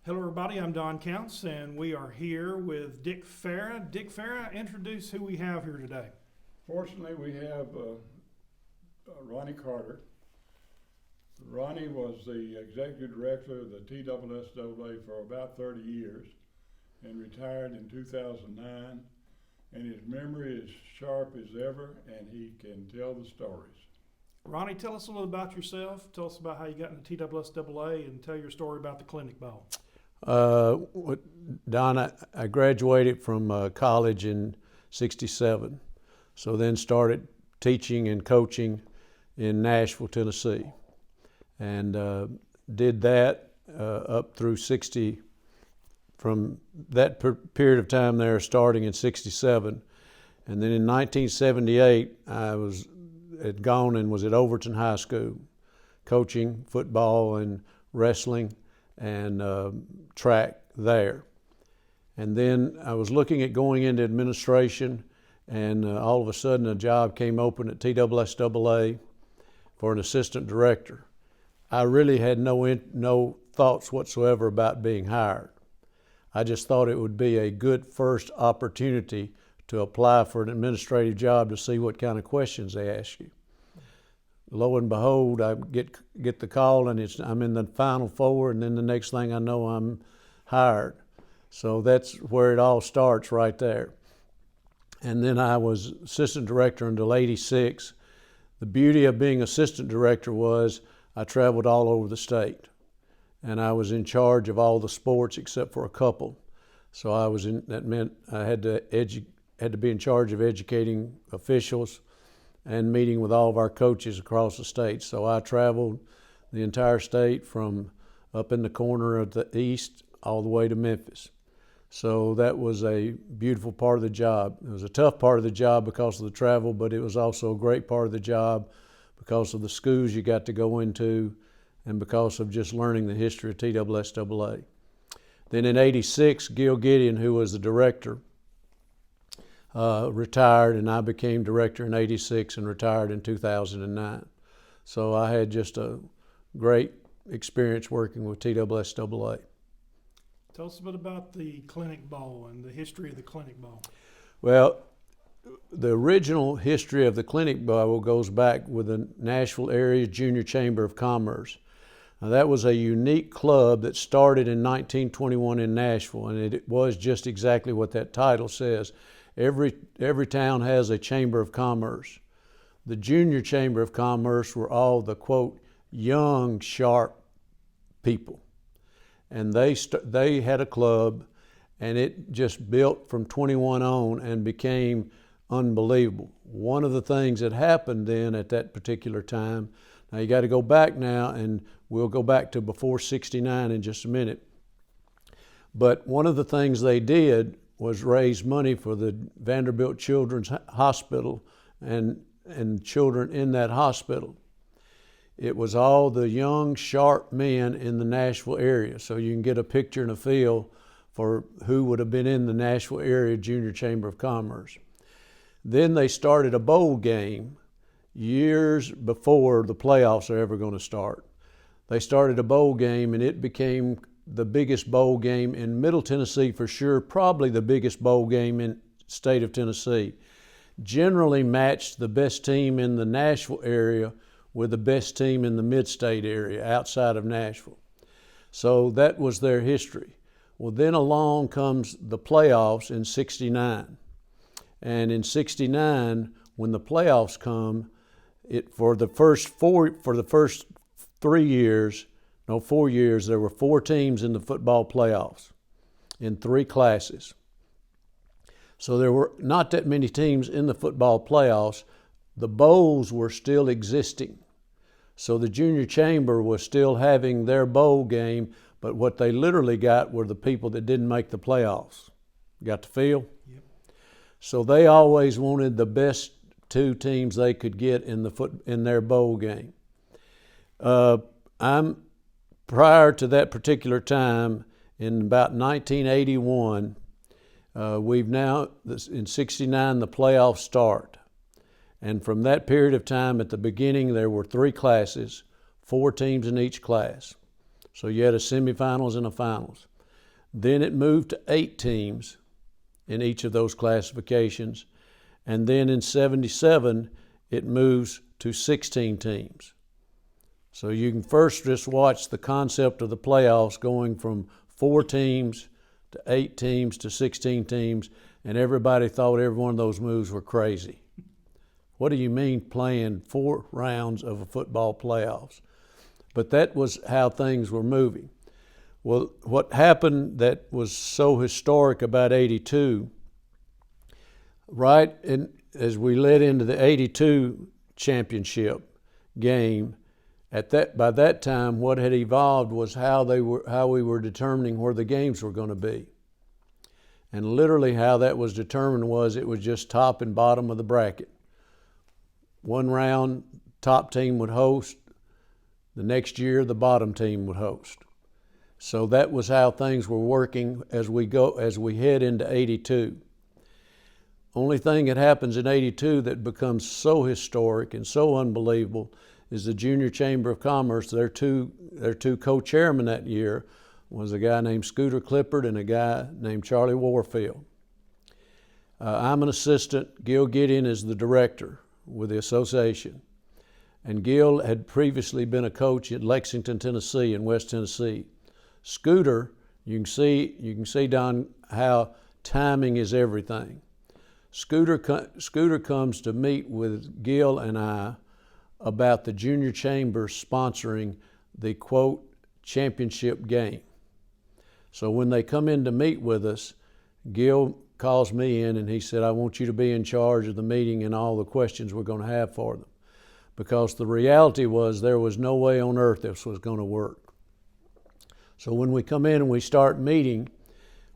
Hello, everybody. I'm Don Counts, and we are here with Dick Farah. Dick Farah, introduce who we have here today. Fortunately, we have Ronnie Carter. Ronnie was the executive director of the TSSAA for about 30 years and retired in 2009. And his memory is sharp as ever, and he can tell the stories. Ronnie, tell us a little about yourself. Tell us about how you got into TSSAA and tell your story about the clinic ball. Don, I graduated from college in '67, so then started teaching and coaching in Nashville, Tennessee, and did that up through '60. From that period of time there, starting in '67, and then in 1978, I had gone and was at Overton High School, coaching football and wrestling and track there. And then I was looking at going into administration, and all of a sudden a job came open at TSSAA for an assistant director. I really had no thoughts whatsoever about being hired. I just thought it would be a good first opportunity to apply for an administrative job to see what kind of questions they ask you. Lo and behold, I get the call, and I'm in the final four, and then the next thing I know, I'm hired. So that's where it all starts right there. And then I was assistant director until '86. The beauty of being assistant director was I traveled all over the state, and I was in charge of all the sports except for a couple. So that meant I had to be in charge of educating officials and meeting with all of our coaches across the state. So I traveled the entire state from up in the corner of the east all the way to Memphis. So that was a beautiful part of the job. It was a tough part of the job because of the travel, but it was also a great part of the job because of the schools you got to go into and because of just learning the history of TSSAA. Then in '86, Gil Gideon, who was the director, retired, and I became director in '86 and retired in 2009. So I had just a great experience working with TSSAA. Tell us a bit about the clinic ball and the history of the clinic ball. Well, the original history of the clinic ball goes back with the Nashville Area Junior Chamber of Commerce. Now, that was a unique club that started in 1921 in Nashville, and it was just exactly what that title says. Every town has a chamber of commerce. The Junior Chamber of Commerce were all the, quote, young, sharp people. And they had a club, and it just built from 21 on and became unbelievable. One of the things that happened then at that particular time, now you got to go back now, and we'll go back to before '69 in just a minute. But one of the things they did was raise money for the Vanderbilt Children's Hospital and children in that hospital. It was all the young, sharp men in the Nashville area, so you can get a picture and a feel for who would have been in the Nashville Area Junior Chamber of Commerce. Then they started a bowl game years before the playoffs are ever going to start. They started a bowl game, and it became the biggest bowl game in Middle Tennessee for sure, probably the biggest bowl game in the state of Tennessee. Generally matched the best team in the Nashville area with the best team in the mid-state area outside of Nashville. So that was their history. Well, then along comes the playoffs in '69. And in '69, when the playoffs come, for the first 4 years, there were 4 teams in the football playoffs in 3 classes. So there were not that many teams in the football playoffs. The bowls were still existing. So the junior chamber was still having their bowl game, but what they literally got were the people that didn't make the playoffs. Got the feel? Yep. So they always wanted the best 2 teams they could get in their bowl game. Prior to that particular time, in about 1981, in '69, the playoffs start. And from that period of time, at the beginning, there were 3 classes, 4 teams in each class. So you had a semifinals and a finals. Then it moved to 8 teams in each of those classifications. And then in 77, it moves to 16 teams. So you can first just watch the concept of the playoffs going from 4 teams to 8 teams to 16 teams, and everybody thought every one of those moves were crazy. What do you mean playing 4 rounds of a football playoffs? But that was how things were moving. Well, what happened that was so historic about 82, as we led into the 82 championship game, by that time, what had evolved was how we were determining where the games were going to be. And literally how that was determined was it was just top and bottom of the bracket. One round, top team would host. The next year, the bottom team would host. So that was how things were working as we head into 82. Only thing that happens in 82 that becomes so historic and so unbelievable is the Junior Chamber of Commerce. Their two co-chairmen that year was a guy named Scooter Clippard and a guy named Charlie Warfield. I'm an assistant. Gil Gideon is the director with the association. And Gil had previously been a coach at Lexington, Tennessee in West Tennessee. Scooter, you can see, Don, how timing is everything. Scooter comes to meet with Gil and I about the Junior Chamber sponsoring the, quote, championship game. So when they come in to meet with us, Gil calls me in and he said, I want you to be in charge of the meeting and all the questions we're going to have for them. Because the reality was there was no way on earth this was going to work. So when we come in and we start meeting,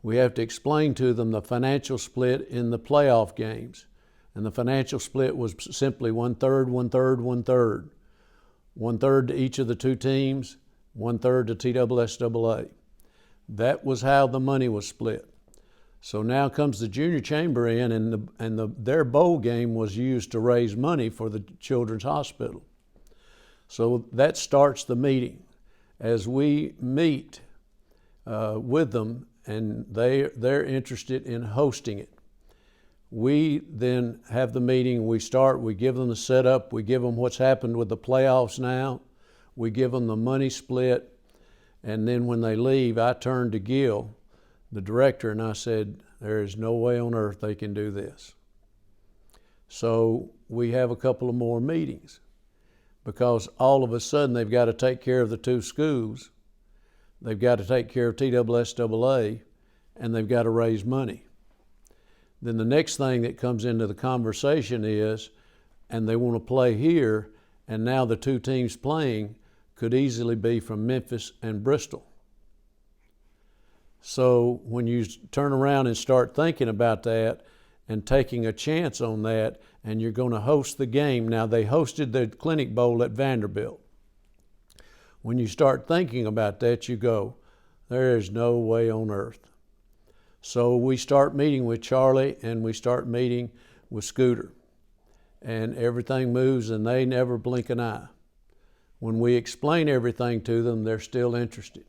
we have to explain to them the financial split in the playoff games. And the financial split was simply 1/3, 1/3, 1/3. 1/3 to each of the 2 teams, 1/3 to TSSAA. That was how the money was split. So now comes the Junior Chamber in, and their bowl game was used to raise money for the Children's Hospital. So that starts the meeting. As we meet with them, and they're interested in hosting it. We then have the meeting, we give them the setup, we give them what's happened with the playoffs now, we give them the money split, and then when they leave, I turned to Gil, the director, and I said, there is no way on earth they can do this. So we have a couple of more meetings because all of a sudden they've got to take care of the 2 schools, they've got to take care of TSSAA, and they've got to raise money. Then the next thing that comes into the conversation is, and they want to play here, and now the 2 teams playing could easily be from Memphis and Bristol. So when you turn around and start thinking about that and taking a chance on that, and you're going to host the game. Now they hosted the Clinic Bowl at Vanderbilt. When you start thinking about that, you go, there is no way on earth. So we start meeting with Charlie and we start meeting with Scooter. And everything moves and they never blink an eye. When we explain everything to them, they're still interested.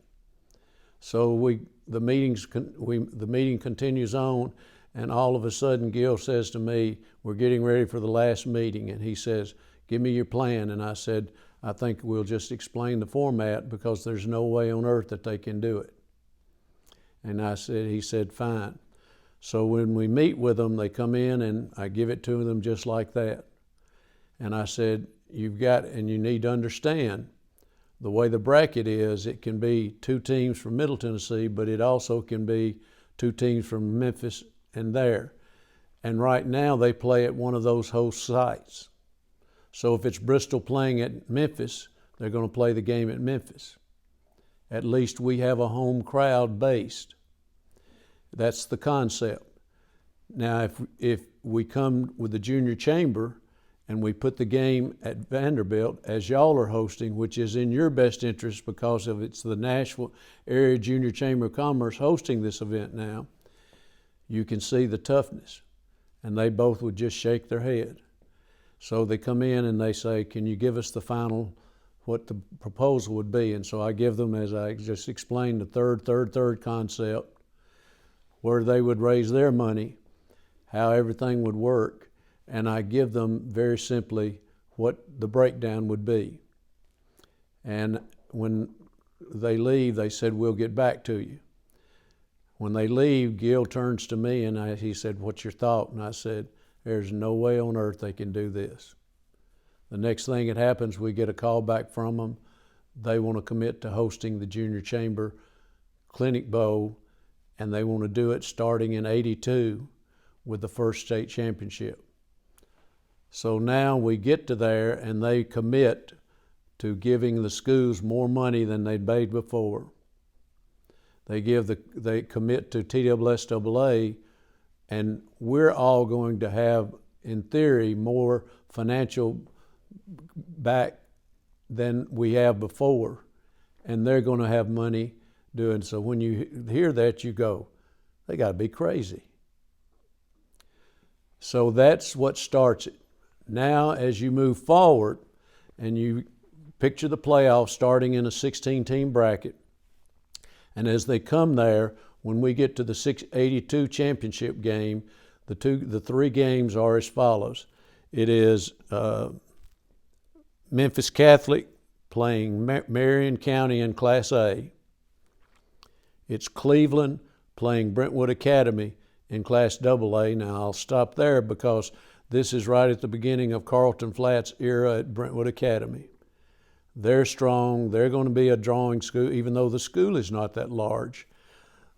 So the meeting continues on, and all of a sudden Gil says to me, we're getting ready for the last meeting, and he says, give me your plan. And I said, I think we'll just explain the format because there's no way on earth that they can do it. And he said, fine. So when we meet with them, they come in and I give it to them just like that. And I said, you need to understand the way the bracket is, it can be 2 teams from Middle Tennessee, but it also can be 2 teams from Memphis and there. And right now they play at one of those host sites. So if it's Bristol playing at Memphis, they're going to play the game at Memphis. At least we have a home crowd based. That's the concept. Now, if we come with the Junior Chamber and we put the game at Vanderbilt, as y'all are hosting, which is in your best interest because it's the Nashville Area Junior Chamber of Commerce hosting this event now, you can see the toughness. And they both would just shake their head. So they come in and they say, can you give us the final, what the proposal would be? And so I give them, as I just explained, the third concept. where they would raise their money, how everything would work, and I give them very simply what the breakdown would be. And when they leave, they said, we'll get back to you. When they leave, Gil turns to me and he said, what's your thought? And I said, there's no way on earth they can do this. The next thing that happens, we get a call back from them. They want to commit to hosting the Junior Chamber Clinic Bowl, and they want to do it starting in '82 with the first state championship. So now we get to there, and they commit to giving the schools more money than they'd paid before. They commit to TSSAA, and we're all going to have, in theory, more financial back than we have before, and they're going to have money doing so. When you hear that, you go, they got to be crazy. So that's what starts it. Now, as you move forward, and you picture the playoffs starting in a 16-team bracket, and as they come there, when we get to the 82 championship game, the three games are as follows. It is Memphis Catholic playing Marion County in Class A. It's Cleveland playing Brentwood Academy in Class AA. Now, I'll stop there because this is right at the beginning of Carlton Flats' era at Brentwood Academy. They're strong. They're going to be a drawing school, even though the school is not that large.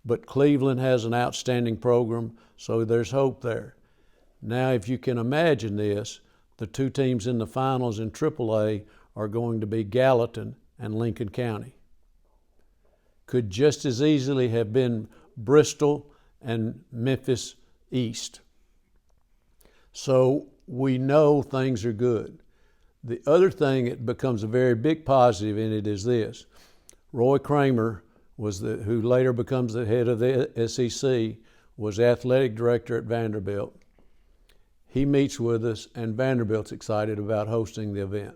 But Cleveland has an outstanding program, so there's hope there. Now, if you can imagine this, the two teams in the finals in AAA are going to be Gallatin and Lincoln County. Could just as easily have been Bristol and Memphis East. So we know things are good. The other thing that becomes a very big positive in it is this. Roy Kramer, who later becomes the head of the SEC, was athletic director at Vanderbilt. He meets with us, and Vanderbilt's excited about hosting the event.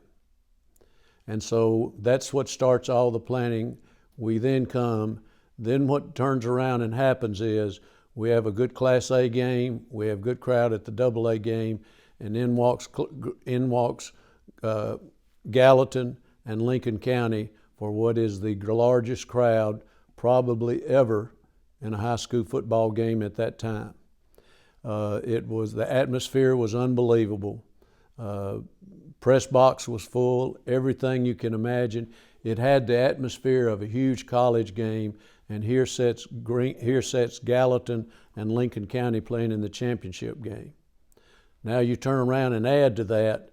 And so that's what starts all the planning. We then what turns around and happens is we have a good Class A game, we have good crowd at the AA game, and in walks Gallatin and Lincoln County for what is the largest crowd probably ever in a high school football game at that time. The atmosphere was unbelievable. Press box was full, everything you can imagine. It had the atmosphere of a huge college game, and here sits Gallatin and Lincoln County playing in the championship game. Now you turn around and add to that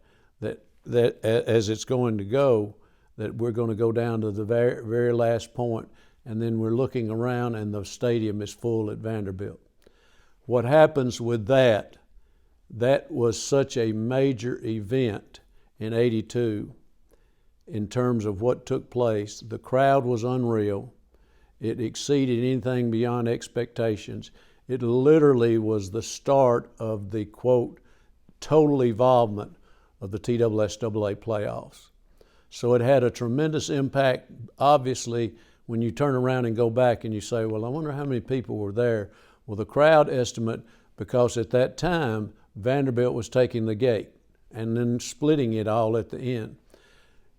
as it's going to go, that we're going to go down to the very, very last point, and then we're looking around and the stadium is full at Vanderbilt. What happens with that was such a major event in '82 in terms of what took place. The crowd was unreal. It exceeded anything beyond expectations. It literally was the start of the, quote, total involvement of the TSSAA playoffs. So it had a tremendous impact. Obviously, when you turn around and go back and you say, well, I wonder how many people were there. Well, the crowd estimate, because at that time, Vanderbilt was taking the gate and then splitting it all at the end.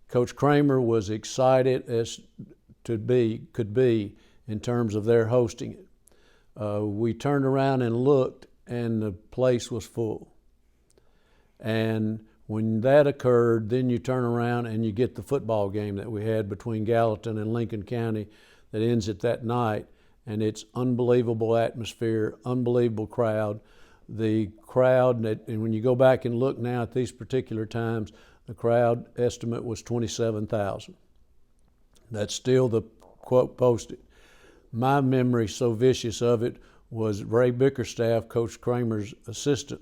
Coach Kramer was excited as could be in terms of their hosting it. We turned around and looked, and the place was full. And when that occurred, then you turn around and you get the football game that we had between Gallatin and Lincoln County that ends at that night, and it's unbelievable atmosphere, unbelievable crowd. The crowd, and when you go back and look now at these particular times, the crowd estimate was 27,000. That's still the quote posted. My memory so vicious of it was Ray Bickerstaff, Coach Kramer's assistant,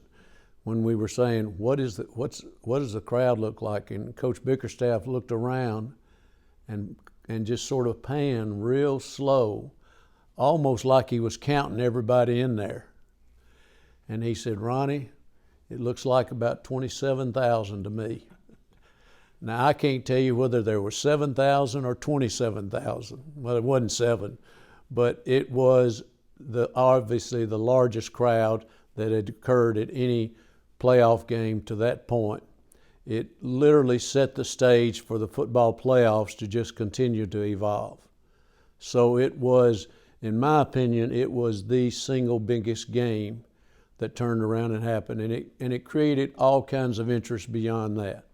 when we were saying, what does the crowd look like? And Coach Bickerstaff looked around and just sort of panned real slow, almost like he was counting everybody in there. And he said, Ronnie, it looks like about 27,000 to me. Now, I can't tell you whether there were 7,000 or 27,000. Well, it wasn't 7, but it was obviously the largest crowd that had occurred at any playoff game to that point. It literally set the stage for the football playoffs to just continue to evolve. So it was, in my opinion, it was the single biggest game that turned around and happened, and it created all kinds of interest beyond that.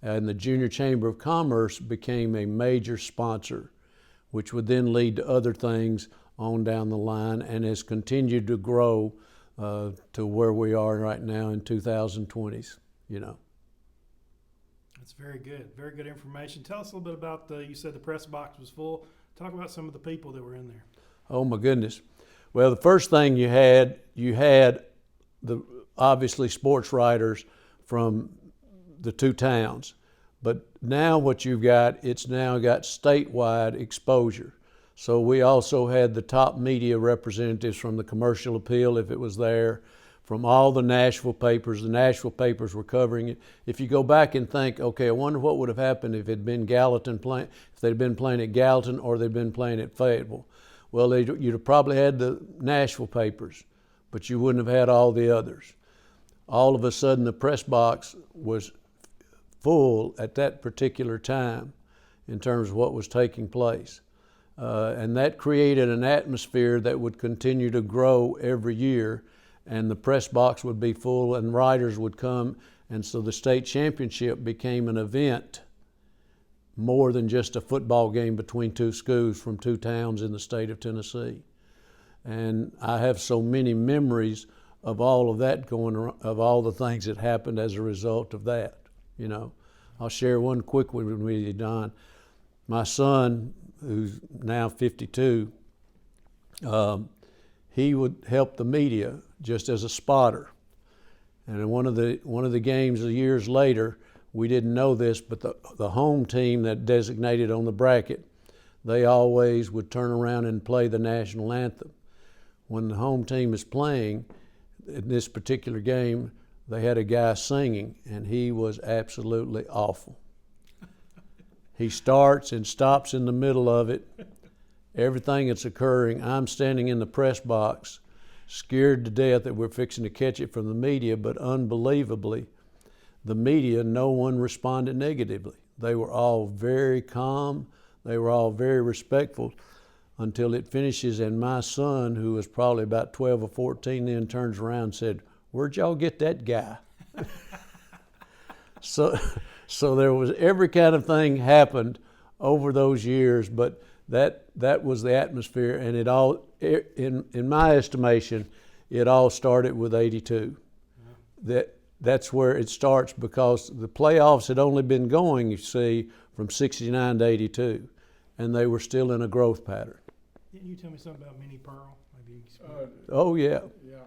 And the Junior Chamber of Commerce became a major sponsor, which would then lead to other things on down the line, and has continued to grow to where we are right now in 2020s. That's very good. Very good information. Tell us a little bit about you said the press box was full. Talk about some of the people that were in there. Oh my goodness. Well, the first thing you had the obviously sports writers from the two towns. But now what you've got, it's now got statewide exposure. So we also had the top media representatives from the Commercial Appeal, if it was there, from all the Nashville papers. The Nashville papers were covering it. If you go back and think, okay, I wonder what would have happened if it had been Gallatin playing, if they'd been playing at Gallatin or they'd been playing at Fayetteville. Well, you'd have probably had the Nashville papers, but you wouldn't have had all the others. All of a sudden, the press box was full at that particular time in terms of what was taking place. And that created an atmosphere that would continue to grow every year, and the press box would be full and writers would come, and so the state championship became an event more than just a football game between two schools from two towns in the state of Tennessee. And I have so many memories of all of that going around, of all the things that happened as a result of that. I'll share one quick one with you, Don. My son, who's now 52, he would help the media just as a spotter. And in one of the games years later, we didn't know this, but the home team that designated on the bracket, they always would turn around and play the national anthem. When the home team is playing, in this particular game, they had a guy singing, and he was absolutely awful. He starts and stops in the middle of it. Everything that's occurring, I'm standing in the press box, scared to death that we're fixing to catch it from the media, but unbelievably, the media, no one responded negatively. They were all very calm. They were all very respectful until it finishes, and my son, who was probably about 12 or 14 then, turns around and said, "Where'd y'all get that guy?" So there was every kind of thing happened over those years, but that was the atmosphere, and it all, in my estimation, it all started with 82. That's where it starts, because the playoffs had only been going, you see, from 69 to 82, and they were still in a growth pattern. Didn't you tell me something about Minnie Pearl? Maybe Oh yeah. Yeah.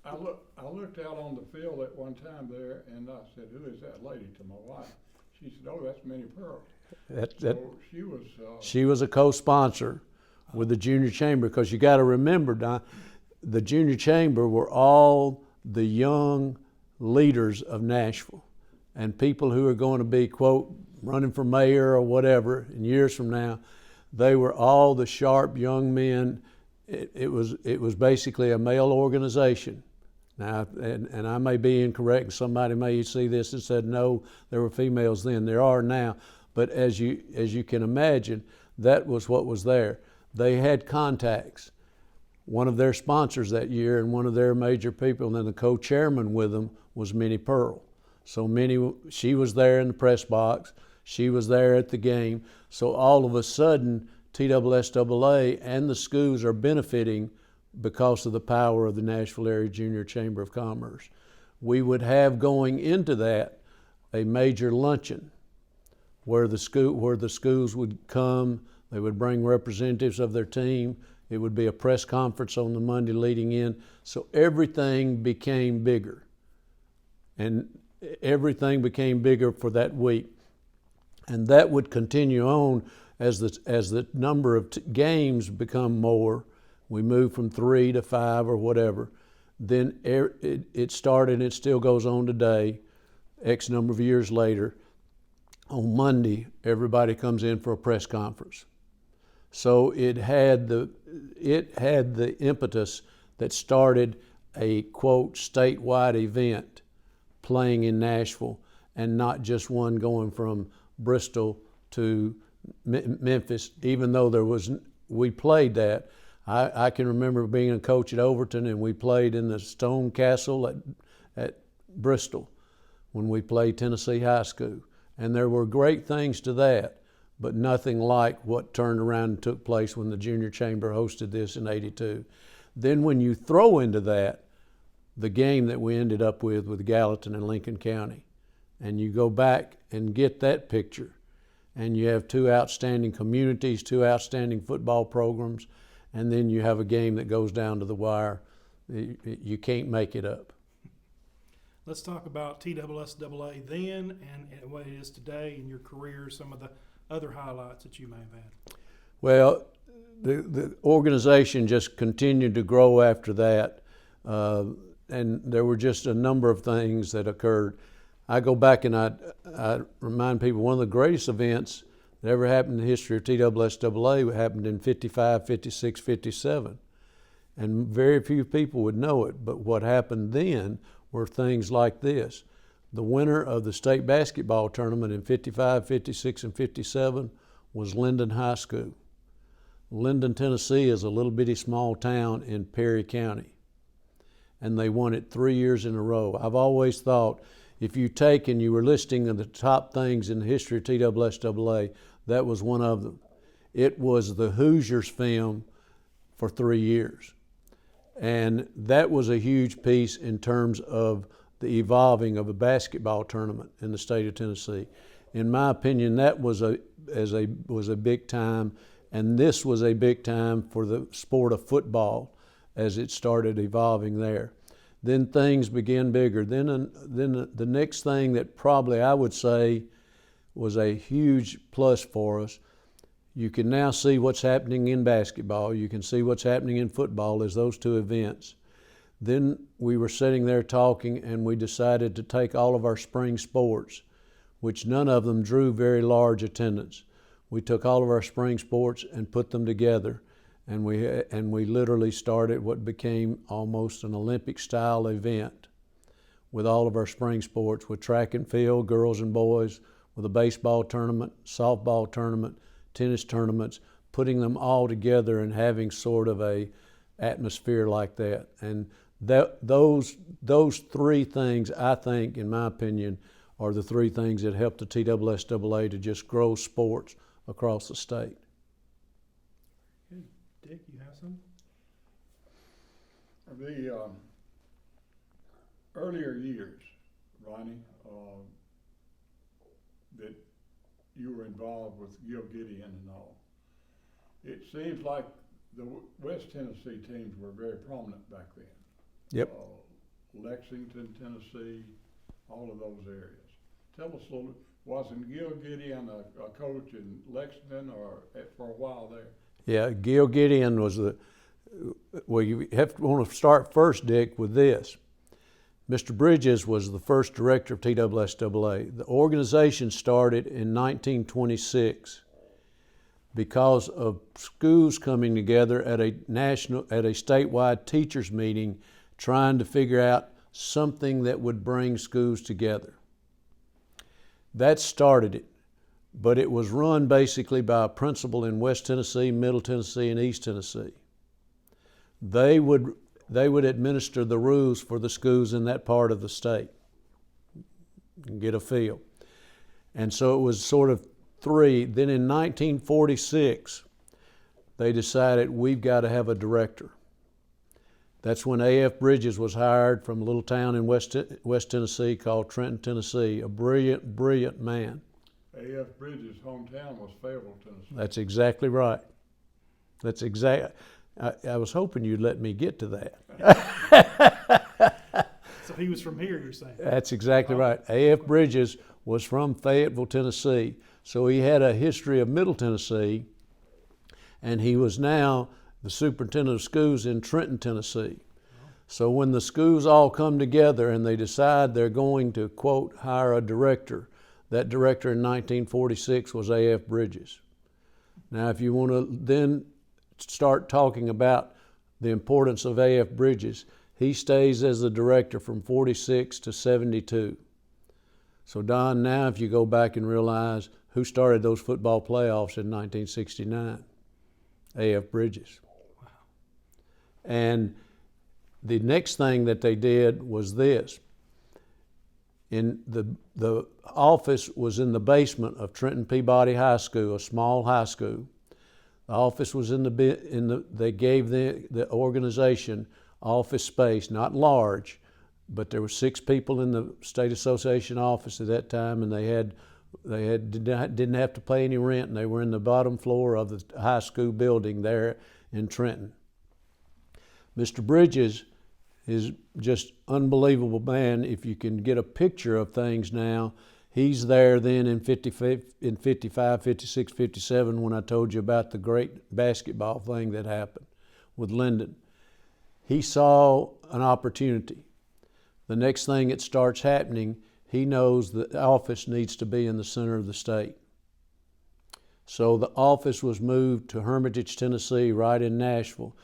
I looked out on the field at one time there, and I said, "Who is that lady?" to my wife. She said, "Oh, that's Minnie Pearl." So she was a co-sponsor with the Junior Chamber, because you got to remember, Don, the Junior Chamber were all the young leaders of Nashville, and people who are going to be, quote, running for mayor or whatever in years from now. They were all the sharp young men. It was basically a male organization. Now, and I may be incorrect, and somebody may see this and said, no, there were females then. There are now. But as you can imagine, that was what was there. They had contacts. One of their sponsors that year and one of their major people, and then the co-chairman with them, was Minnie Pearl. So she was there in the press box. She was there at the game. So all of a sudden, TSSAA and the schools are benefiting because of the power of the Nashville Area Junior Chamber of Commerce. We would have, going into that, a major luncheon where the schools would come. They would bring representatives of their team. It would be a press conference on the Monday leading in. So everything became bigger. And everything became bigger for that week. And that would continue on as the number of games become more. We move from 3 to 5 or whatever. Then it started, and it still goes on today, X number of years later. On Monday, everybody comes in for a press conference. So it had the impetus that started a quote statewide event playing in Nashville, and not just one going from Bristol to Memphis. Even though we played that. I can remember being a coach at Overton, and we played in the Stone Castle at Bristol when we played Tennessee High School. And there were great things to that, but nothing like what turned around and took place when the Junior Chamber hosted this in '82. Then when you throw into that the game that we ended up with Gallatin and Lincoln County, and you go back and get that picture, and you have two outstanding communities, two outstanding football programs, and then you have a game that goes down to the wire, you can't make it up. Let's talk about TSSAA then and what it is today in your career, some of the other highlights that you may have had. Well, the organization just continued to grow after that, and there were just a number of things that occurred. I go back and I remind people one of the greatest events that ever happened in the history of TSSAA happened in 55, 56, 57. And very few people would know it, but what happened then were things like this. The winner of the state basketball tournament in 55, 56, and 57 was Linden High School. Linden, Tennessee is a little bitty small town in Perry County, and they won it 3 years in a row. I've always thought if you take and you were listing the top things in the history of TSSAA, that was one of them. It was the Hoosiers film for 3 years. And that was a huge piece in terms of the evolving of a basketball tournament in the state of Tennessee. In my opinion, that was a big time, and this was a big time for the sport of football as it started evolving there. Then things began bigger. Then the next thing that probably I would say was a huge plus for us, you can now see what's happening in basketball. You can see what's happening in football as those two events. Then we were sitting there talking, and we decided to take all of our spring sports, which none of them drew very large attendance. We took all of our spring sports and put them together, and we literally started what became almost an Olympic-style event with all of our spring sports, with track and field, girls and boys, with a baseball tournament, softball tournament, tennis tournaments, putting them all together and having sort of a atmosphere like that. And those three things, I think, in my opinion, are the three things that helped the TSSAA to just grow sports across the state. Good. Dick, you have some? The earlier years, Ronnie, that you were involved with Gil Gideon and all, it seems like the West Tennessee teams were very prominent back then. Yep. Lexington, Tennessee, all of those areas. Tell us a little, wasn't Gil Gideon a coach in Lexington or for a while there? Yeah, Gil Gideon was well, you want to start first, Dick, with this. Mr. Bridges was the first director of TSSAA. The organization started in 1926 because of schools coming together at a statewide teachers meeting, trying to figure out something that would bring schools together. That started it, but it was run basically by a principal in West Tennessee, Middle Tennessee, and East Tennessee. They would administer the rules for the schools in that part of the state and get a feel. And so it was sort of three. Then in 1946, they decided we've got to have a director. That's when A.F. Bridges was hired from a little town in West Tennessee called Trenton, Tennessee, a brilliant, brilliant man. A.F. Bridges' hometown was Fayetteville, Tennessee. That's exactly right. That's exact. I was hoping you'd let me get to that. So he was from here, you're saying? That's exactly right. A.F. Bridges was from Fayetteville, Tennessee, so he had a history of Middle Tennessee, and he was now the superintendent of schools in Trenton, Tennessee. So when the schools all come together and they decide they're going to, quote, hire a director, that director in 1946 was A.F. Bridges. Now, if you want to then start talking about the importance of A.F. Bridges, he stays as the director from 46 to 72. So Don, now if you go back and realize who started those football playoffs in 1969, A.F. Bridges. Wow. And the next thing that they did was this. In the office was in the basement of Trenton Peabody High School, a small high school. The office was they gave the organization office space, not large, but there were 6 people in the State Association office at that time, and they didn't have to pay any rent, and they were in the bottom floor of the high school building there in Trenton. Mr. Bridges is just unbelievable man. If you can get a picture of things now, he's there then in 55, 56, 57 when I told you about the great basketball thing that happened with Lyndon. He saw an opportunity. The next thing that starts happening, he knows the office needs to be in the center of the state. So the office was moved to Hermitage, Tennessee, right in Nashville.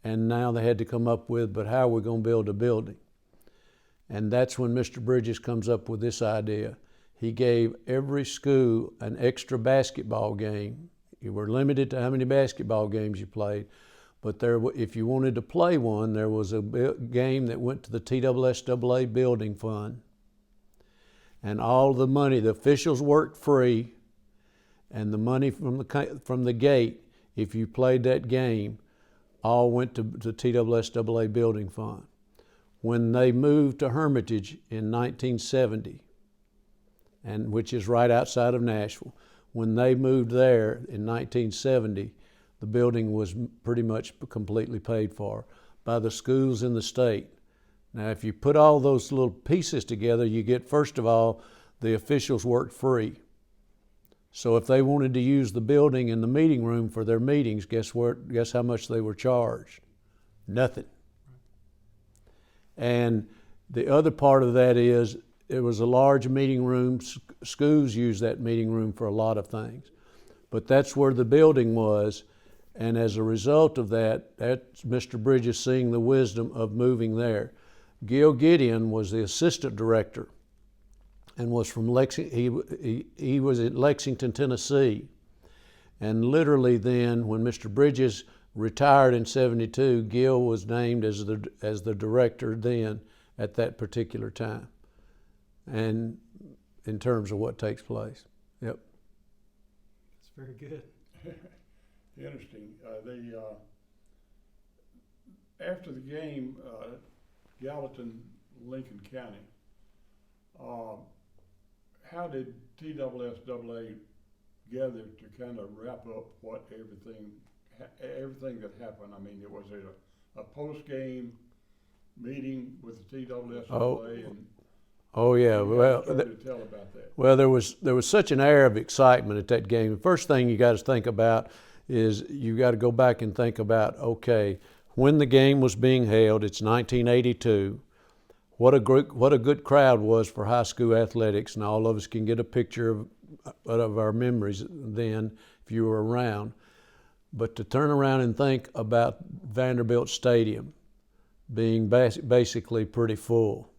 And now they had to come up with, but how are we going to build a building? And that's when Mr. Bridges comes up with this idea. He gave every school an extra basketball game. You were limited to how many basketball games you played, but if you wanted to play one, there was a game that went to the TSSAA building fund. And all the money, the officials worked free, and the money from the gate, if you played that game, all went to the TSSAA building fund. When they moved to Hermitage in 1970, and which is right outside of Nashville, when they moved there in 1970, the building was pretty much completely paid for by the schools in the state. Now, if you put all those little pieces together, you get, first of all, the officials worked free. So if they wanted to use the building and the meeting room for their meetings, guess how much they were charged? Nothing. And the other part of that is it was a large meeting room. Schools use that meeting room for a lot of things. But that's where the building was. And as a result of that, that's Mr. Bridges seeing the wisdom of moving there. Gil Gideon was the assistant director and was from he was in Lexington, Tennessee. And literally then, when Mr. Bridges retired in 72, Gil was named as the director then at that particular time. And in terms of what takes place. Yep. That's very good. Interesting. After the game, Gallatin, Lincoln County, how did TSSAA gather to kind of wrap up what everything that happened? I mean, was it a post-game meeting with the TSSAA? Oh yeah. Well, to tell about that. Well, there was such an air of excitement at that game. The first thing you got to think about is you got to go back and think about, okay, when the game was being held, it's 1982. What a good crowd was for high school athletics, and all of us can get a picture of our memories then if you were around. But to turn around and think about Vanderbilt Stadium being basically pretty full,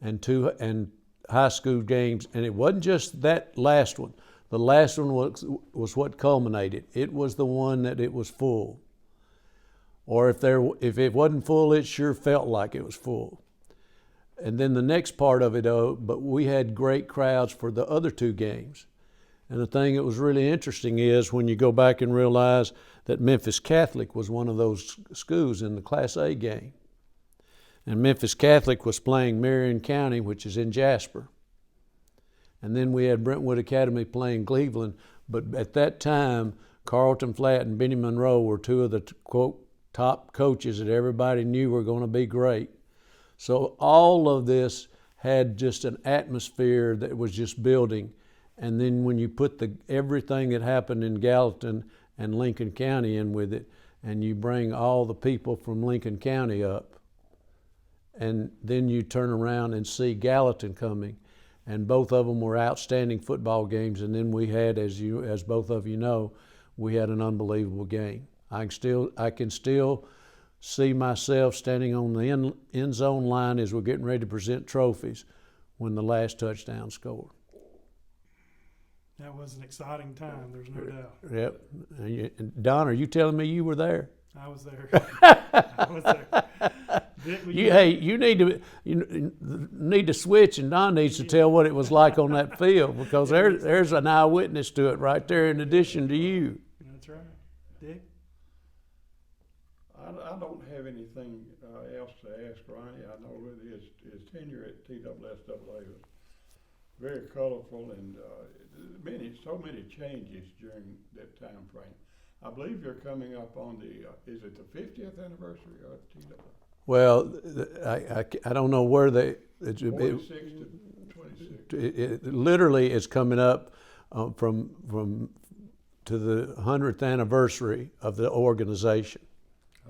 and high school games, and it wasn't just that last one. The last one was what culminated. It was the one that it was full. Or if it wasn't full, it sure felt like it was full. And then the next part of it, but we had great crowds for the other 2 games. And the thing that was really interesting is when you go back and realize that Memphis Catholic was one of those schools in the Class A game. And Memphis Catholic was playing Marion County, which is in Jasper. And then we had Brentwood Academy playing Cleveland. But at that time, Carlton Flatt and Benny Monroe were 2 of the, quote, top coaches that everybody knew were going to be great. So all of this had just an atmosphere that was just building. And then when you put everything that happened in Gallatin and Lincoln County in with it, and you bring all the people from Lincoln County up, and then you turn around and see Gallatin coming, and both of them were outstanding football games. And then we had, as both of you know, we had an unbelievable game. I can still see myself standing on the end zone line as we're getting ready to present trophies when the last touchdown scored. That was an exciting time, there's no doubt. Yep. And Don, are you telling me you were there? I was there. I was there. You need to switch, and Don needs to tell what it was like on that field, because there's an eyewitness to it right there in addition to you. That's right. Dick? I don't have anything else to ask Ronnie. I know that his tenure at TSSAA was very colorful, and so many changes during that time frame. I believe you're coming up on is it the 50th anniversary of TSSAA? Well, I don't know where 46 to 26. It literally is coming up from to the 100th anniversary of the organization.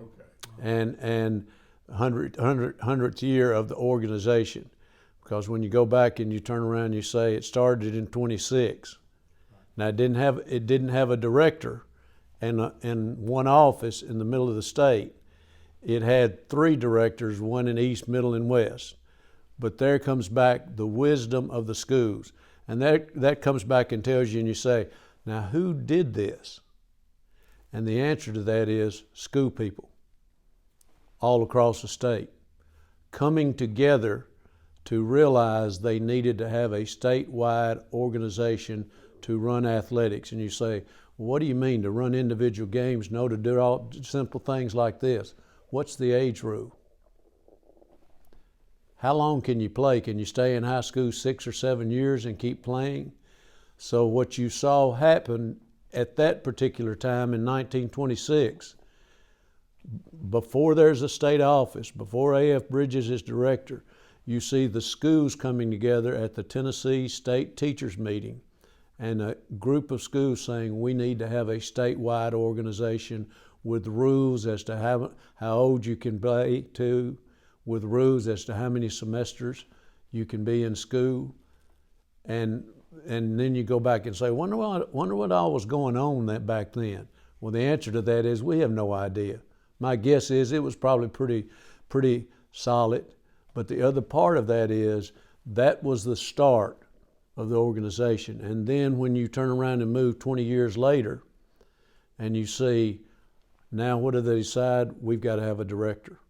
Okay. And 100th year of the organization, because when you go back and you turn around and you say it started in 26. Now it didn't have a director and one office in the middle of the state. It had 3 directors, one in East, Middle, and West. But there comes back the wisdom of the schools. And that comes back and tells you, and you say, now who did this? And the answer to that is school people all across the state coming together to realize they needed to have a statewide organization to run athletics. And you say, well, what do you mean to run individual games? No, to do all simple things like this. What's the age rule? How long can you play? Can you stay in high school 6 or 7 years and keep playing? So what you saw happen at that particular time in 1926, before there's a state office, before A.F. Bridges is director, you see the schools coming together at the Tennessee State Teachers Meeting, and a group of schools saying we need to have a statewide organization with rules as to how old you can play to, with rules as to how many semesters you can be in school. And then you go back and say, wonder what all was going on back then. Well, the answer to that is we have no idea. My guess is it was probably pretty solid. But the other part of that is that was the start of the organization. And then when you turn around and move 20 years later and you see, now what do they decide? We've got to have a director.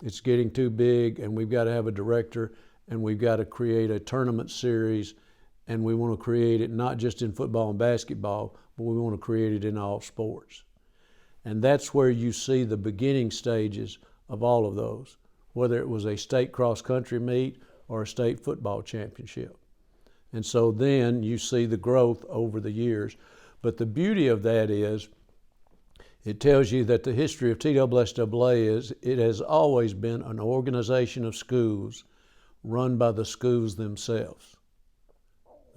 It's getting too big, and we've got to have a director, and we've got to create a tournament series, and we want to create it not just in football and basketball, but we want to create it in all sports. And that's where you see the beginning stages of all of those, whether it was a state cross-country meet or a state football championship. And so then you see the growth over the years. But the beauty of that is it tells you that the history of TSSAA is it has always been an organization of schools run by the schools themselves.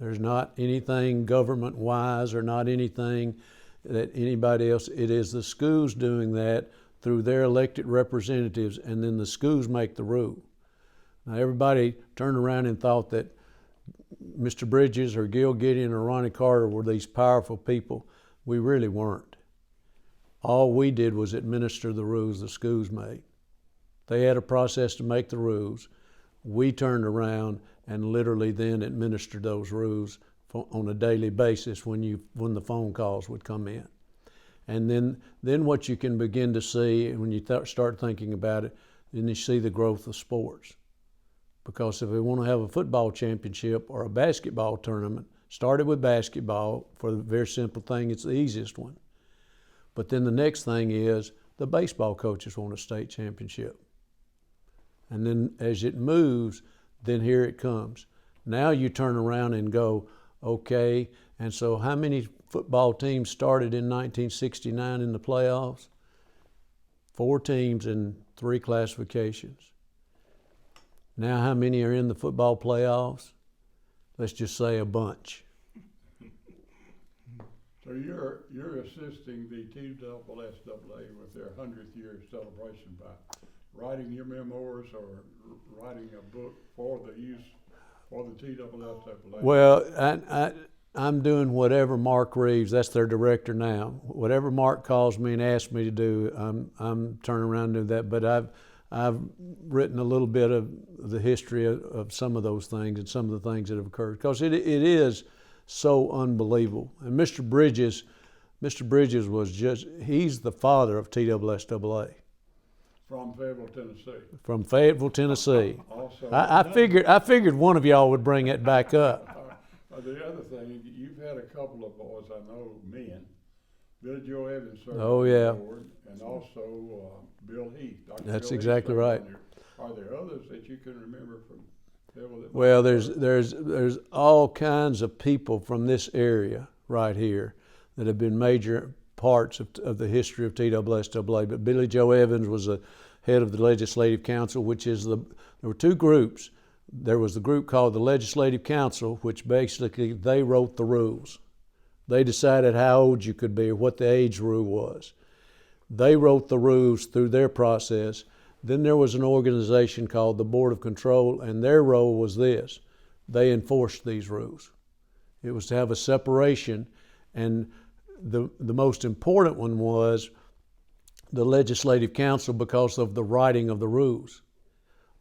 There's not anything government-wise or not anything that anybody else. It is the schools doing that through their elected representatives, and then the schools make the rule. Now everybody turned around and thought that Mr. Bridges or Gil Gideon or Ronnie Carter were these powerful people. We really weren't. All we did was administer the rules the schools made. They had a process to make the rules. We turned around and literally then administered those rules on a daily basis when the phone calls would come in. And then what you can begin to see, when you start thinking about it, then you see the growth of sports. Because if we want to have a football championship or a basketball tournament, started with basketball for the very simple thing, it's the easiest one. But then the next thing is the baseball coaches want a state championship. And then as it moves, then here it comes. Now you turn around and go, okay, and so how many football teams started in 1969 in the playoffs? 4 teams in 3 classifications. Now how many are in the football playoffs? Let's just say a bunch. So you're assisting the TSSAA with their 100th year celebration by writing your memoirs or writing a book for the use for the TSSAA? Well, I'm doing whatever Mark Reeves, that's their director now, whatever Mark calls me and asks me to do, I'm turning around and doing that. But I've written a little bit of the history of some of those things and some of the things that have occurred, because it is so unbelievable. And Mr. Bridges was he's the father of TSSAA. From Fayetteville, Tennessee. From Fayetteville, Tennessee. Also, I figured one of y'all would bring it back up. the other thing, you've had a couple of boys, I know, men. Billy Joe Evans served Oh, on yeah. the board, and also Bill Heath. Dr. That's Bill Heath exactly served right. on there. Are there others that you can remember from Fayetteville? Well, there's all kinds of people from this area right here that have been major parts of the history of TSSAA. But Billy Joe Evans was the head of the Legislative Council, which is there were two groups. There was the group called the Legislative Council, which basically they wrote the rules. They decided how old you could be or what the age rule was. They wrote the rules through their process. Then there was an organization called the Board of Control, and their role was this. They enforced these rules. It was to have a separation, and the most important one was the Legislative Council because of the writing of the rules.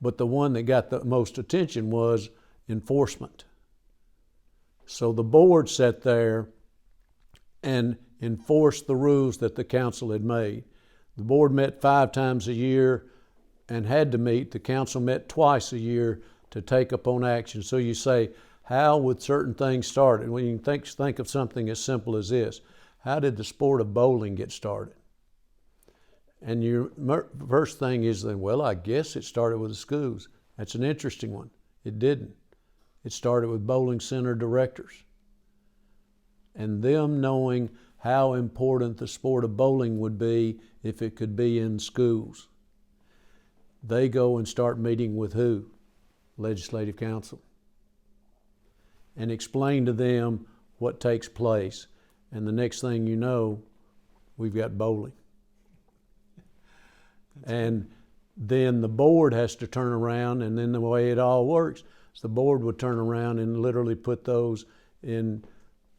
But the one that got the most attention was enforcement. So the board sat there and enforced the rules that the council had made. The board met 5 times a year and had to meet. The council met twice a year to take upon action. So you say, how would certain things start? And when you think of something as simple as this, how did the sport of bowling get started? And your first thing is then, well, I guess it started with the schools. That's an interesting one. It didn't. It started with bowling center directors. And them knowing how important the sport of bowling would be if it could be in schools. They go and start meeting with who? Legislative Council. And explain to them what takes place. And the next thing you know, we've got bowling. And then the board has to turn around, and then the way it all works is the board would turn around and literally put those in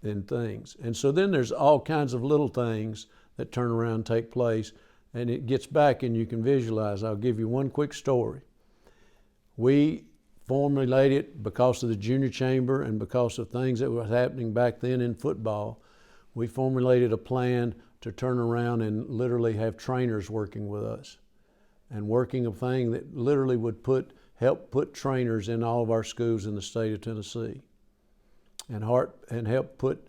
things. And so then there's all kinds of little things that turn around and take place, and it gets back and you can visualize. I'll give you one quick story. We formulated, because of the junior chamber and because of things that were happening back then in football, we formulated a plan to turn around and literally have trainers working with us, and working a thing that literally would help put trainers in all of our schools in the state of Tennessee, and help put.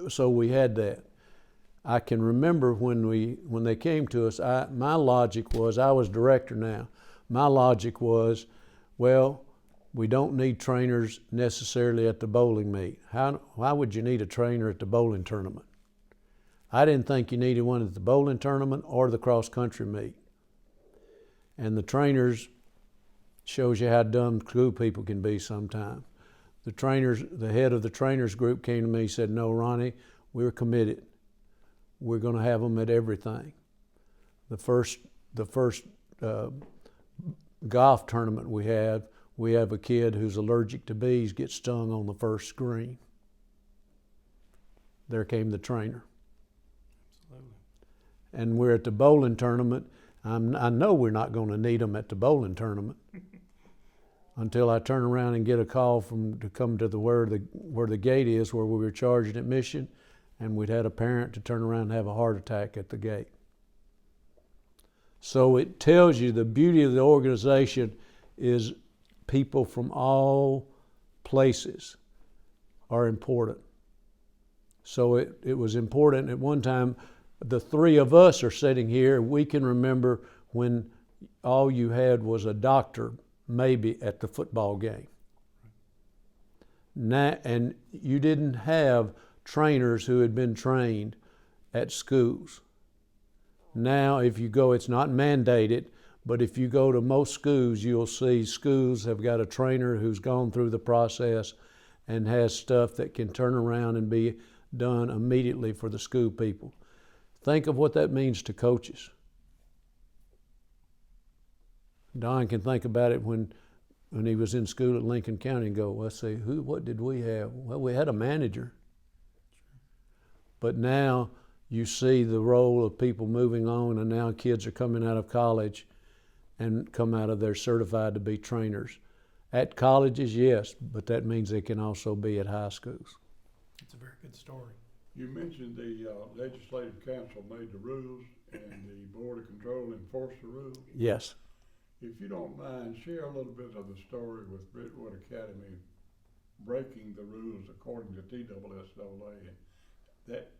So we had that. I can remember when they came to us. My logic was, I was director now. My logic was, well, we don't need trainers necessarily at the bowling meet. Why would you need a trainer at the bowling tournament? I didn't think you needed one at the bowling tournament or the cross-country meet. And the trainers shows you how dumb school people can be sometimes. The head of the trainers group came to me and said, no, Ronnie, we're committed. We're going to have them at everything. The first golf tournament we have a kid who's allergic to bees get stung on the first screen. There came the trainer. And we're at the bowling tournament. I know we're not going to need them at the bowling tournament until I turn around and get a call to come to where the gate is, where we were charging admission, and we'd had a parent to turn around and have a heart attack at the gate. So it tells you the beauty of the organization is people from all places are important. So it was important at one time. The 3 of us are sitting here. We can remember when all you had was a doctor maybe at the football game. And you didn't have trainers who had been trained at schools. Now if you go, it's not mandated, but if you go to most schools, you'll see schools have got a trainer who's gone through the process and has stuff that can turn around and be done immediately for the school people. Think of what that means to coaches. Don can think about it when when he was in school at Lincoln County and go, let's see, what did we have? Well, we had a manager. But now you see the role of people moving on, and now kids are coming out of college and come out of there certified to be trainers. At colleges, yes, but that means they can also be at high schools. It's a very good story. You mentioned the Legislative Council made the rules and the Board of Control enforced the rules. Yes. If you don't mind, share a little bit of the story with Brentwood Academy breaking the rules according to TSSAA, and that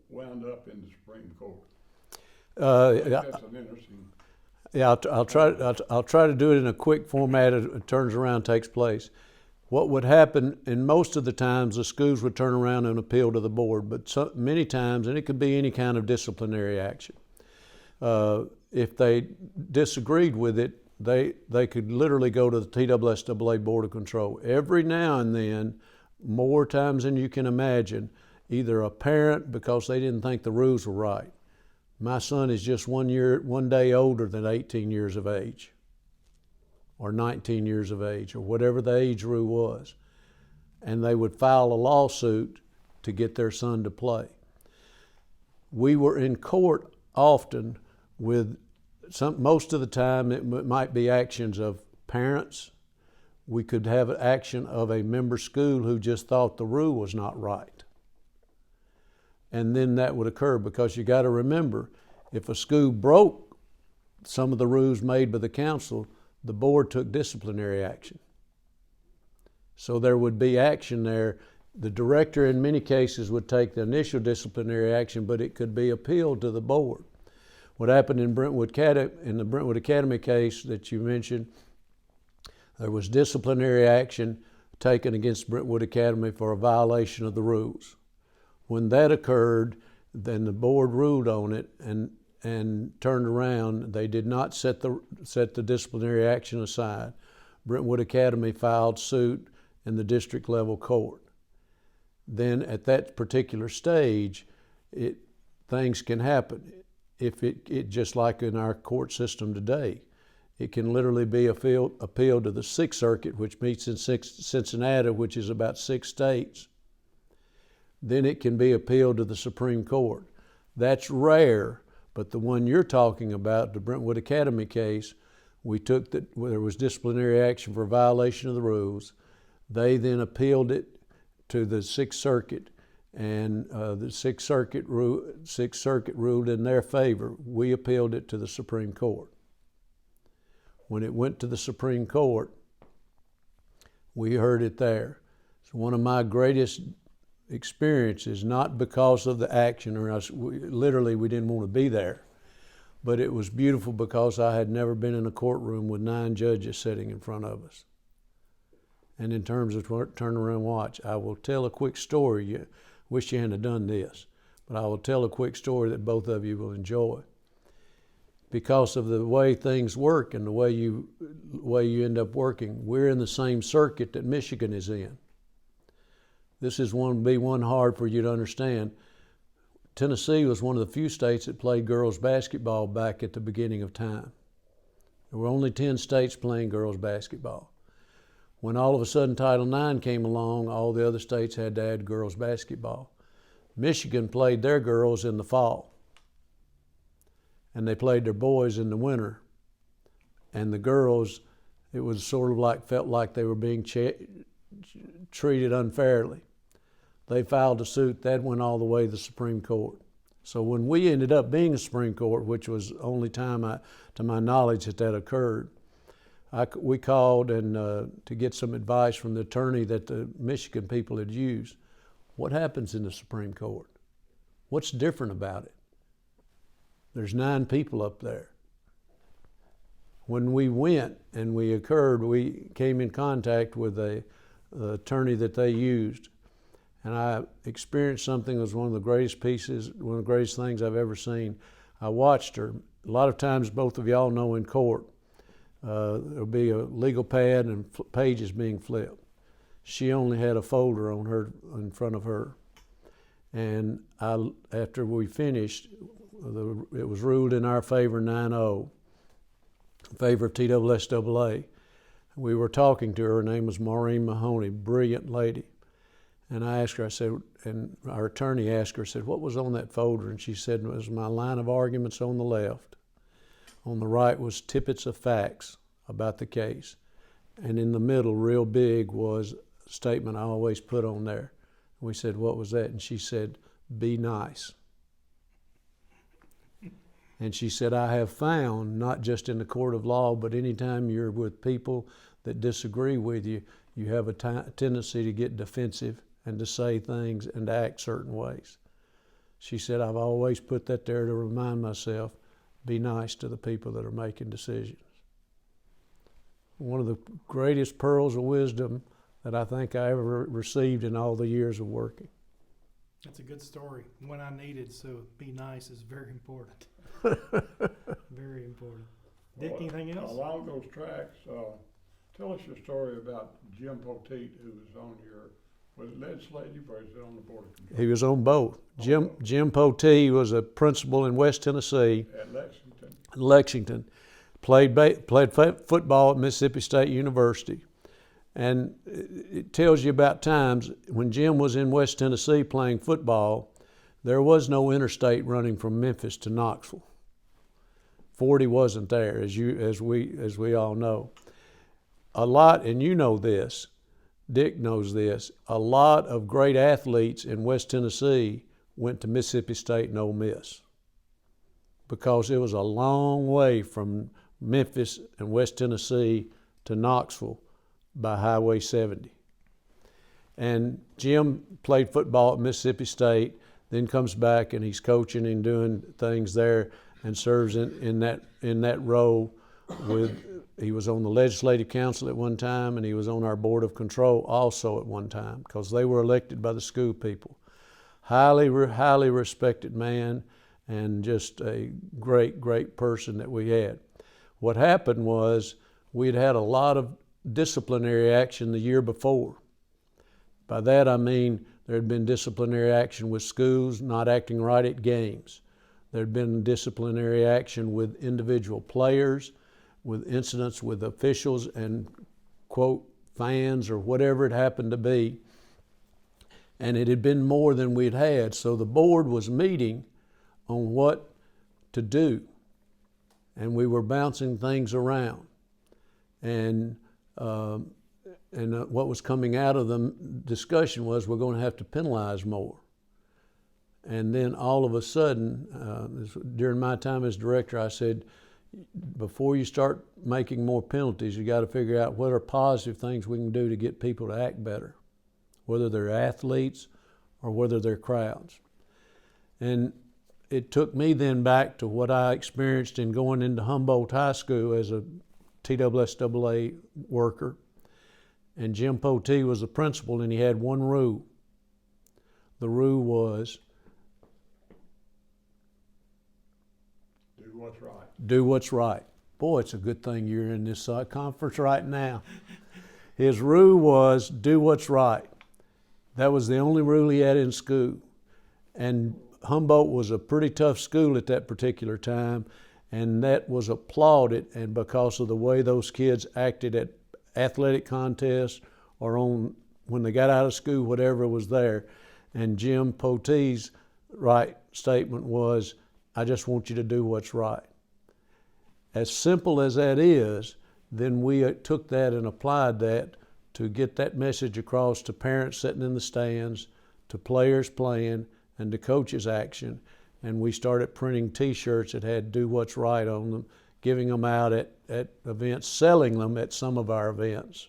wound up in the Supreme Court. That's an interesting. Yeah, I'll try to do it in a quick format. It turns around, takes place. What would happen, and most of the times the schools would turn around and appeal to the board, but many times, and it could be any kind of disciplinary action. If they disagreed with it, they could literally go to the TSSAA Board of Control. Every now and then, more times than you can imagine, either a parent, because they didn't think the rules were right. My son is just 1 day older than 18 years of age, or 19 years of age, or whatever the age rule was. And they would file a lawsuit to get their son to play. We were in court often with most of the time it might be actions of parents. We could have an action of a member school who just thought the rule was not right. And then that would occur, because you got to remember, if a school broke some of the rules made by the council, the board took disciplinary action. So there would be action there. The director in many cases would take the initial disciplinary action, but it could be appealed to the board. What happened in the Brentwood Academy case that you mentioned, there was disciplinary action taken against Brentwood Academy for a violation of the rules. When that occurred, then the board ruled on it and turned around. They did not set the disciplinary action aside. Brentwood Academy filed suit in the district level court. Then at that particular stage, things can happen. If it just like in our court system today, it can literally be appealed to the Sixth Circuit, which meets in Cincinnati, which is about 6 states. Then it can be appealed to the Supreme Court. That's rare, but the one you're talking about, the Brentwood Academy case, there was disciplinary action for violation of the rules. They then appealed it to the Sixth Circuit, and the Sixth Circuit ruled in their favor. We appealed it to the Supreme Court. When it went to the Supreme Court, we heard it there. It's one of my greatest experiences, not because of the action, or literally we didn't want to be there, but it was beautiful because I had never been in a courtroom with 9 judges sitting in front of us. And in terms of turn around and watch, I will tell a quick story. You wish you hadn't done this, but I will tell a quick story that both of you will enjoy. Because of the way things work and the way you end up working, we're in the same circuit that Michigan is in. This is one hard for you to understand. Tennessee was one of the few states that played girls basketball back at the beginning of time. There were only 10 states playing girls basketball. When all of a sudden Title IX came along, all the other states had to add girls basketball. Michigan played their girls in the fall, and they played their boys in the winter. And the girls, it was sort of felt like they were being treated unfairly. They filed a suit that went all the way to the Supreme Court. So when we ended up being a Supreme Court, which was the only time to my knowledge that occurred, we called to get some advice from the attorney that the Michigan people had used. What happens in the Supreme Court? What's different about it? There's 9 people up there. When we went and we came in contact with the attorney that they used, and I experienced something that was one of the greatest things I've ever seen. I watched her. A lot of times, both of y'all know in court, there'll be a legal pad and pages being flipped. She only had a folder in front of her. And after we finished, it was ruled in our favor 9-0, in favor of TSSAA. we were talking to her. Her name was Maureen Mahoney, brilliant lady. And I asked her, I said, and our attorney asked her, said, what was on that folder? And she said, it was my line of arguments on the left. On the right was tippets of facts about the case. And in the middle, real big, was a statement I always put on there. We said, what was that? And she said, be nice. And she said, I have found, not just in the court of law, but anytime you're with people that disagree with you, you have a tendency to get defensive and to say things and to act certain ways. She said, I've always put that there to remind myself, be nice to the people that are making decisions. One of the greatest pearls of wisdom that I think I ever received in all the years of working. That's a good story. One I needed, so be nice is very important. Very important. Dick, anything else? Along those tracks, tell us your story about Jim Poteet, who was on your, was it legislative or is it on the Board of Control? He was on both. Jim Poteet was a principal in West Tennessee. At Lexington. Lexington. Played football at Mississippi State University. And it tells you about times when Jim was in West Tennessee playing football, there was no interstate running from Memphis to Knoxville. 40 wasn't there, as we all know. A lot, and you know this, Dick knows this, a lot of great athletes in West Tennessee went to Mississippi State and Ole Miss because it was a long way from Memphis and West Tennessee to Knoxville by Highway 70. And Jim played football at Mississippi State, then comes back and he's coaching and doing things there and serves in that role with, he was on the Legislative Council at one time and he was on our Board of Control also at one time because they were elected by the school people. Highly respected man and just a great person that we had. What happened was we'd had a lot of disciplinary action the year before. By that I mean there had been disciplinary action with schools not acting right at games. There had been disciplinary action with individual players, with incidents with officials and, quote, fans or whatever it happened to be. And it had been more than we'd had. So the board was meeting on what to do. And we were bouncing things around. And what was coming out of the discussion was we're going to have to penalize more. And then all of a sudden, during my time as director, I said, before you start making more penalties, you got to figure out what are positive things we can do to get people to act better, whether they're athletes or whether they're crowds. And it took me then back to what I experienced in going into Humboldt High School as a TSSAA worker. And Jim Poteet was the principal and he had one rule. The rule was, Do what's right. Do what's right. Boy, it's a good thing you're in this conference right now. His rule was, do what's right. That was the only rule he had in school. And Humboldt was a pretty tough school at that particular time, and that was applauded, and because of the way those kids acted at athletic contests or on when they got out of school, whatever was there. And Jim Poteet's right statement was, I just want you to do what's right. As simple as that is, then we took that and applied that to get that message across to parents sitting in the stands, to players playing, and to coaches' action. And we started printing T-shirts that had do what's right on them, giving them out at events, selling them at some of our events.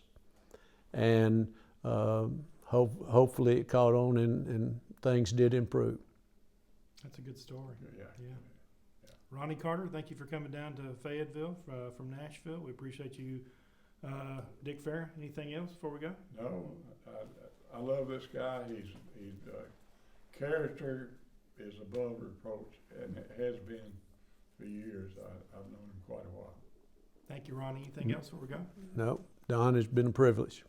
And hopefully it caught on and things did improve. That's a good story. Yeah. Ronnie Carter, thank you for coming down to Fayetteville from Nashville. We appreciate you. Dick Fair, anything else before we go? No, I love this guy. He's character is above reproach, and it has been for years. I've known him quite a while. Thank you, Ronnie. Anything else before we go? No, Don, it's been a privilege.